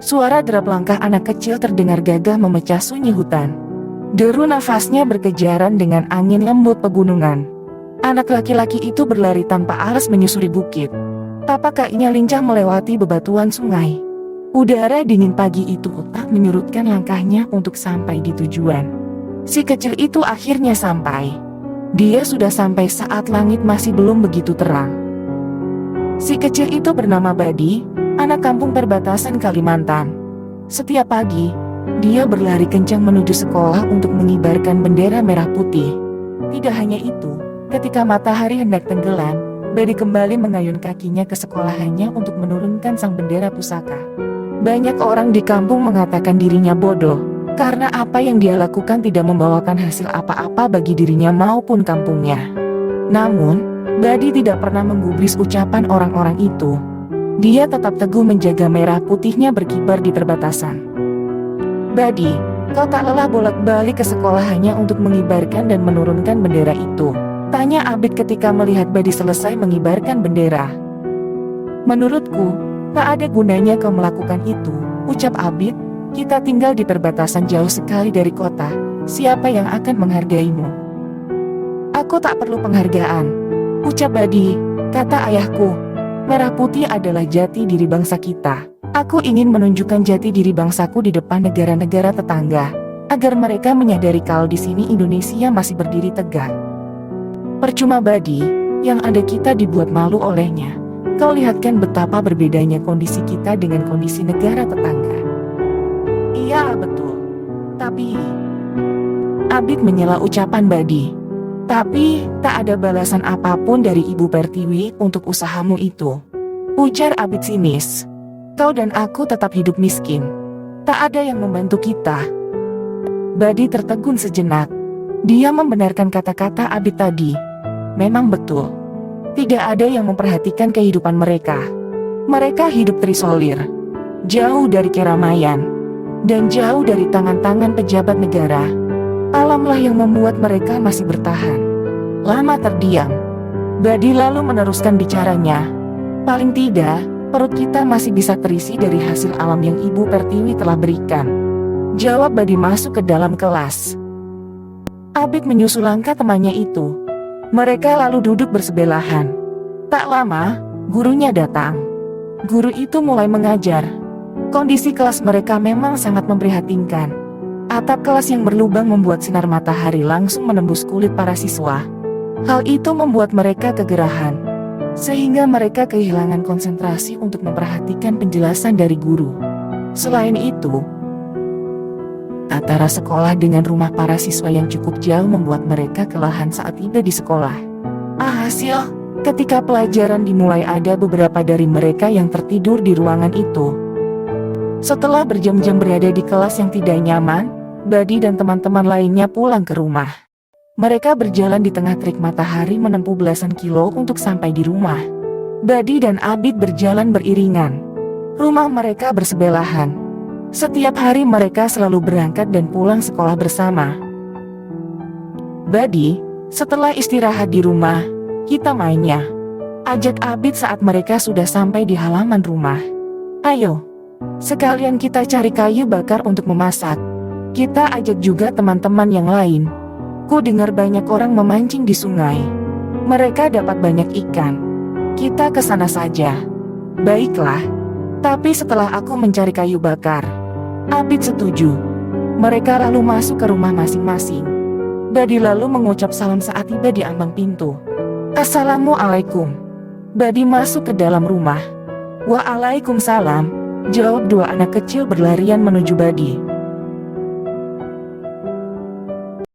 Suara derap langkah anak kecil terdengar gagah memecah sunyi hutan. Deru nafasnya berkejaran dengan angin lembut pegunungan. Anak laki-laki itu berlari tanpa alas menyusuri bukit. Tapak kakinya lincah melewati bebatuan sungai. Udara dingin pagi itu tak menyurutkan langkahnya untuk sampai di tujuan. Si kecil itu akhirnya sampai. Dia sudah sampai saat langit masih belum begitu terang. Si kecil itu bernama Badi, anak kampung perbatasan Kalimantan. Setiap pagi, dia berlari kencang menuju sekolah untuk mengibarkan bendera merah putih. Tidak hanya itu, ketika matahari hendak tenggelam, Badi kembali mengayun kakinya ke sekolahannya untuk menurunkan sang bendera pusaka. Banyak orang di kampung mengatakan dirinya bodoh, karena apa yang dia lakukan tidak membawakan hasil apa-apa bagi dirinya maupun kampungnya. Namun, Badi tidak pernah menggubris ucapan orang-orang itu. Dia tetap teguh menjaga merah putihnya berkibar di perbatasan. Badi, kau tak lelah bolak-balik ke sekolahannya untuk mengibarkan dan menurunkan bendera itu? Tanya Abid ketika melihat Badi selesai mengibarkan bendera. Menurutku, tak ada gunanya kau melakukan itu, ucap Abid. Kita tinggal di perbatasan jauh sekali dari kota, siapa yang akan menghargaimu? Aku tak perlu penghargaan, ucap Badi, kata ayahku. Merah putih adalah jati diri bangsa kita. Aku ingin menunjukkan jati diri bangsaku di depan negara-negara tetangga, agar mereka menyadari kalau di sini Indonesia masih berdiri tegak. Percuma Badi, yang ada kita dibuat malu olehnya. Kau lihatkan betapa berbedanya kondisi kita dengan kondisi negara tetangga. Iya betul. Tapi Abid menyela ucapan Badi. Tapi tak ada balasan apapun dari Ibu Pertiwi untuk usahamu itu, ujar Abid sinis. Kau dan aku tetap hidup miskin. Tak ada yang membantu kita. Badi tertegun sejenak. Dia membenarkan kata-kata Abid tadi. Memang betul. Tidak ada yang memperhatikan kehidupan mereka. Mereka hidup terisolir, jauh dari keramaian, dan jauh dari tangan-tangan pejabat negara. Alamlah yang membuat mereka masih bertahan. Lama terdiam. Badi lalu meneruskan bicaranya. Paling tidak, perut kita masih bisa terisi dari hasil alam yang Ibu Pertiwi telah berikan. Jawab Badi masuk ke dalam kelas. Abid menyusul langkah temannya itu. Mereka lalu duduk bersebelahan. Tak lama, gurunya datang. Guru itu mulai mengajar. Kondisi kelas mereka memang sangat memprihatinkan. Atap kelas yang berlubang membuat sinar matahari langsung menembus kulit para siswa. Hal itu membuat mereka kegerahan, sehingga mereka kehilangan konsentrasi untuk memperhatikan penjelasan dari guru. Selain itu, antara sekolah dengan rumah para siswa yang cukup jauh membuat mereka kelelahan saat tiba di sekolah. Alhasil, ketika pelajaran dimulai ada beberapa dari mereka yang tertidur di ruangan itu. Setelah berjam-jam berada di kelas yang tidak nyaman, Badi dan teman-teman lainnya pulang ke rumah. Mereka berjalan di tengah terik matahari menempuh belasan kilo untuk sampai di rumah. Badi dan Abid berjalan beriringan. Rumah mereka bersebelahan. Setiap hari mereka selalu berangkat dan pulang sekolah bersama. Badi, setelah istirahat di rumah, kita mainnya, ajak Abid saat mereka sudah sampai di halaman rumah. Ayo, sekalian kita cari kayu bakar untuk memasak. Kita ajak juga teman-teman yang lain. Ku dengar banyak orang memancing di sungai. Mereka dapat banyak ikan. Kita ke sana saja. Baiklah. Tapi setelah aku mencari kayu bakar. Abid setuju. Mereka lalu masuk ke rumah masing-masing. Badi lalu mengucap salam saat tiba di ambang pintu. Assalamualaikum. Badi masuk ke dalam rumah. Waalaikumsalam, jawab dua anak kecil berlarian menuju Badi.